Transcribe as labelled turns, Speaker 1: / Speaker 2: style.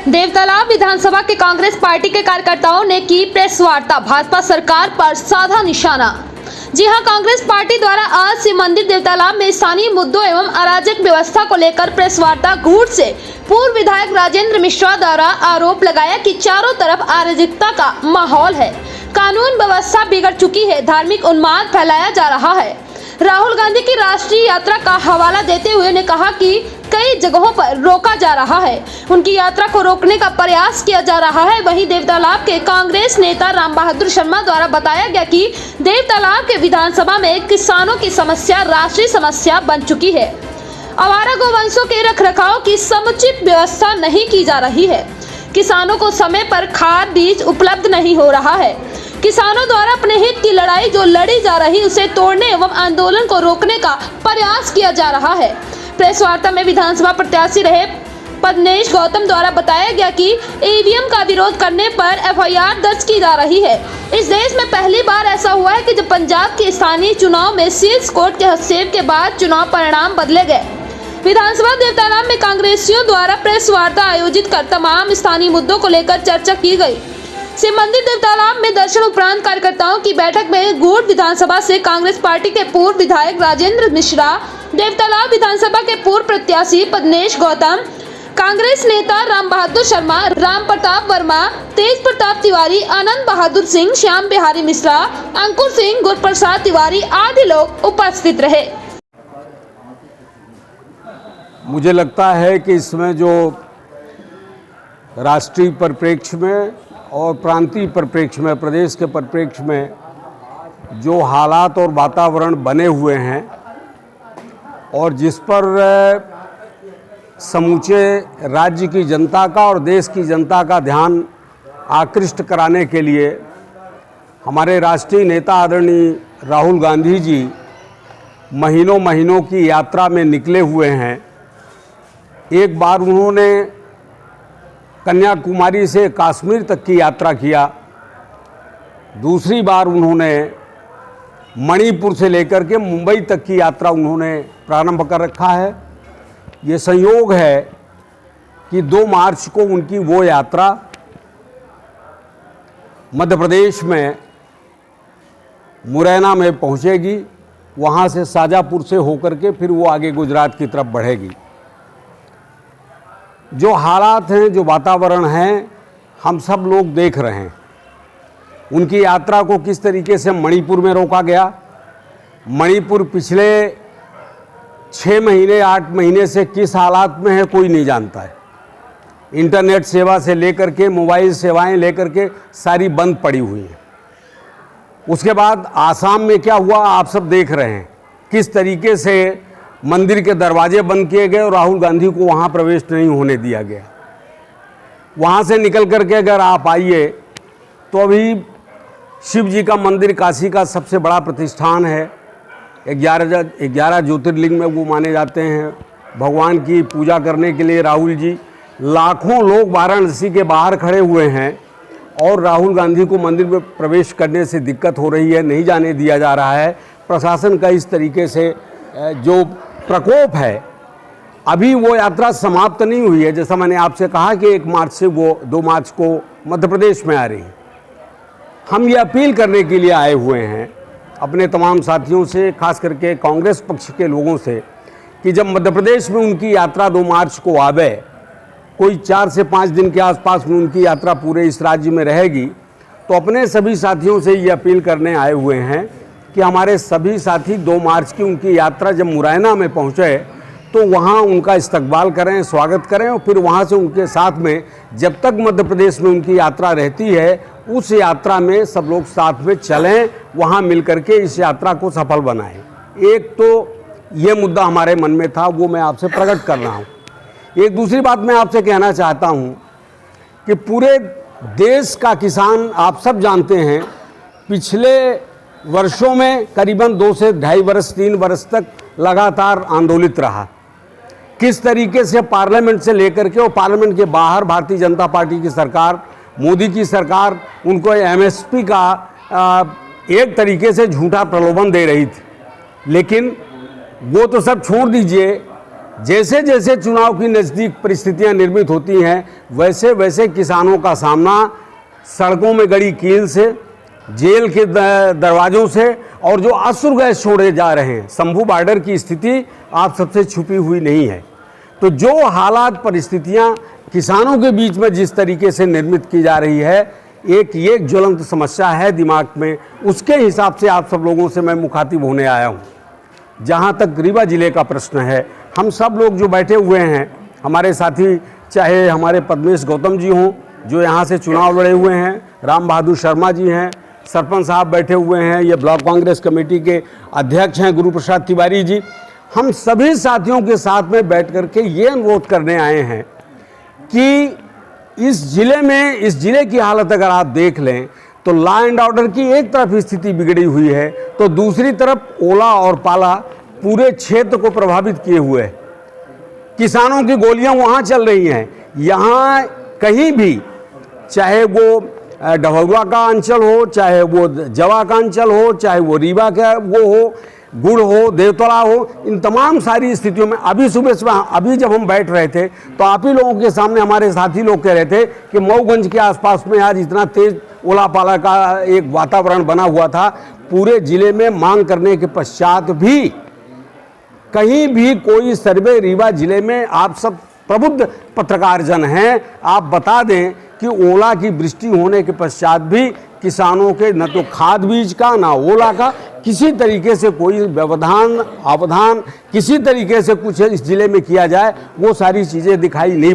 Speaker 1: देवतालाब विधानसभा के कांग्रेस पार्टी के कार्यकर्ताओं ने की प्रेस वार्ता, भाजपा सरकार पर साधा निशाना। जी हां, कांग्रेस पार्टी द्वारा आज शिव मंदिर देवतालाब में स्थानीय मुद्दों एवं अराजक व्यवस्था को लेकर प्रेस वार्ता घूट से पूर्व विधायक राजेंद्र मिश्रा द्वारा आरोप लगाया कि चारों तरफ अराजकता का माहौल है, कानून व्यवस्था बिगड़ चुकी है, धार्मिक उन्माद फैलाया जा रहा है। राहुल गांधी की राष्ट्रीय यात्रा का हवाला देते हुए ने कहा कि कई जगहों पर रोका जा रहा है, उनकी यात्रा को रोकने का प्रयास किया जा रहा है। वहीं देवतालाब के कांग्रेस नेता राम बहादुर शर्मा द्वारा बताया गया कि देवतालाब के विधानसभा में किसानों की समस्या राष्ट्रीय समस्या बन चुकी है। आवारा गोवंशों के रखरखाव की समुचित व्यवस्था नहीं की जा रही है, किसानों को समय पर खाद बीज उपलब्ध नहीं हो रहा है, किसानों द्वारा अपने हित की लड़ाई जो लड़ी जा रही उसे तोड़ने एवं आंदोलन को रोकने का प्रयास किया जा रहा है। प्रेस वार्ता में विधानसभा प्रत्याशी रहे पद्मनेश गौतम द्वारा बताया गया कि ईवीएम का विरोध करने पर एफआईआर दर्ज की जा रही है। इस देश में पहली बार ऐसा हुआ है कि जब पंजाब के स्थानीय चुनाव में शीर्ष कोर्ट के हस्तक्षेप के बाद चुनाव परिणाम बदले गए। विधानसभा देवतालाब में कांग्रेसियों द्वारा प्रेस वार्ता आयोजित कर तमाम स्थानीय मुद्दों को लेकर चर्चा की गई। शिव मंदिर देवतालाब में दर्शन उपरांत कार्यकर्ताओं की बैठक में गूढ़ विधानसभा से कांग्रेस पार्टी के पूर्व विधायक राजेंद्र मिश्रा, देवतालाब विधानसभा के पूर्व प्रत्याशी पद्मनेश गौतम, कांग्रेस नेता राम बहादुर शर्मा, राम प्रताप वर्मा, तेज प्रताप तिवारी, आनंद बहादुर सिंह, श्याम बिहारी मिश्रा, अंकुर सिंह, गुरप्रसाद तिवारी आदि लोग उपस्थित रहे।
Speaker 2: मुझे लगता है कि इसमें जो राष्ट्रीय परिप्रेक्ष्य में और प्रांतीय परिप्रेक्ष्य में, प्रदेश के परिप्रेक्ष्य में जो हालात और वातावरण बने हुए हैं और जिस पर समूचे राज्य की जनता का और देश की जनता का ध्यान आकृष्ट कराने के लिए हमारे राष्ट्रीय नेता आदरणीय राहुल गांधी जी महीनों की यात्रा में निकले हुए हैं। एक बार उन्होंने कन्याकुमारी से कश्मीर तक की यात्रा किया, दूसरी बार उन्होंने मणिपुर से लेकर के मुंबई तक की यात्रा उन्होंने प्रारंभ कर रखा है। ये संयोग है कि 2 मार्च को उनकी वो यात्रा मध्य प्रदेश में मुरैना में पहुंचेगी, वहां से शाजापुर से होकर के फिर वो आगे गुजरात की तरफ बढ़ेगी। जो हालात हैं, जो वातावरण हैं, हम सब लोग देख रहे हैं। उनकी यात्रा को किस तरीके से मणिपुर में रोका गया। मणिपुर पिछले 6 महीने 8 महीने से किस हालात में है कोई नहीं जानता है। इंटरनेट सेवा से लेकर के मोबाइल सेवाएं लेकर के सारी बंद पड़ी हुई हैं। उसके बाद आसाम में क्या हुआ आप सब देख रहे हैं, किस तरीके से मंदिर के दरवाजे बंद किए गए और राहुल गांधी को वहां प्रवेश नहीं होने दिया गया। वहां से निकल करके अगर आप आइए तो अभी शिव जी का मंदिर काशी का सबसे बड़ा प्रतिष्ठान है। 11 ज्योतिर्लिंग में वो माने जाते हैं। भगवान की पूजा करने के लिए राहुल जी, लाखों लोग वाराणसी के बाहर खड़े हुए हैं और राहुल गांधी को मंदिर में प्रवेश करने से दिक्कत हो रही है, नहीं जाने दिया जा रहा है। प्रशासन का इस तरीके से जो प्रकोप है, अभी वो यात्रा समाप्त नहीं हुई है। जैसा मैंने आपसे कहा कि 1 मार्च से वो 2 मार्च को मध्य प्रदेश में आ रही है। हम ये अपील करने के लिए आए हुए हैं अपने तमाम साथियों से, खास करके कांग्रेस पक्ष के लोगों से, कि जब मध्य प्रदेश में उनकी यात्रा 2 मार्च को आवे, कोई 4 से 5 दिन के आसपास में उनकी यात्रा पूरे इस राज्य में रहेगी, तो अपने सभी साथियों से ये अपील करने आए हुए हैं कि हमारे सभी साथी 2 मार्च की उनकी यात्रा जब मुरैना में पहुंचे तो वहां उनका इस्तकबाल करें, स्वागत करें और फिर वहां से उनके साथ में जब तक मध्य प्रदेश में उनकी यात्रा रहती है उस यात्रा में सब लोग साथ में चलें, वहां मिलकर के इस यात्रा को सफल बनाएं। एक तो ये मुद्दा हमारे मन में था, वो मैं आपसे प्रकट कर रहा हूँ। एक दूसरी बात मैं आपसे कहना चाहता हूँ कि पूरे देश का किसान, आप सब जानते हैं, पिछले वर्षों में करीबन 2 से 2.5 वर्ष 3 वर्ष तक लगातार आंदोलित रहा। किस तरीके से पार्लियामेंट से लेकर के और पार्लियामेंट के बाहर भारतीय जनता पार्टी की सरकार, मोदी की सरकार उनको एमएसपी का एक तरीके से झूठा प्रलोभन दे रही थी। लेकिन वो तो सब छोड़ दीजिए, जैसे जैसे चुनाव की नज़दीक परिस्थितियां निर्मित होती हैं, वैसे वैसे किसानों का सामना सड़कों में गड़ी कील से, जेल के दरवाज़ों से, और जो अश्रु गैस छोड़े जा रहे हैं, शंभू बॉर्डर की स्थिति आप सबसे छुपी हुई नहीं है। तो जो हालात परिस्थितियां किसानों के बीच में जिस तरीके से निर्मित की जा रही है, एक ये ज्वलंत समस्या है दिमाग में, उसके हिसाब से आप सब लोगों से मैं मुखातिब होने आया हूँ। जहाँ तक रीवा ज़िले का प्रश्न है, हम सब लोग जो बैठे हुए हैं, हमारे साथी, चाहे हमारे पद्मेश गौतम जी हों जो यहाँ से चुनाव लड़े हुए हैं, राम बहादुर शर्मा जी हैं, सरपंच साहब बैठे हुए हैं, ये ब्लॉक कांग्रेस कमेटी के अध्यक्ष हैं गुरु प्रसाद तिवारी जी, हम सभी साथियों के साथ में बैठ करके ये अनुरोध करने आए हैं कि इस ज़िले की हालत अगर आप देख लें तो लॉ एंड ऑर्डर की एक तरफ स्थिति बिगड़ी हुई है, तो दूसरी तरफ ओला और पाला पूरे क्षेत्र को प्रभावित किए हुए है। किसानों की गोलियां वहाँ चल रही हैं, यहाँ कहीं भी, चाहे वो डभौरा का अंचल हो, चाहे वो जवा का अंचल हो, चाहे वो रीवा का वो हो, गुड़ हो, देवतला हो, इन तमाम सारी स्थितियों में अभी सुबह अभी जब हम बैठ रहे थे तो आप ही लोगों के सामने हमारे साथी लोग कह रहे थे कि मऊगंज के आसपास में आज इतना तेज ओला पाला का एक वातावरण बना हुआ था। पूरे ज़िले में मांग करने के पश्चात भी कहीं भी कोई सर्वे रीवा ज़िले में, आप सब प्रबुद्ध पत्रकार जन हैं, आप बता दें कि ओला की वृष्टि होने के पश्चात भी किसानों के न तो खाद बीज का, ना ओला का, किसी तरीके से कोई व्यवधान अवधान किसी तरीके से कुछ इस ज़िले में किया जाए, वो सारी चीज़ें दिखाई नहीं पड़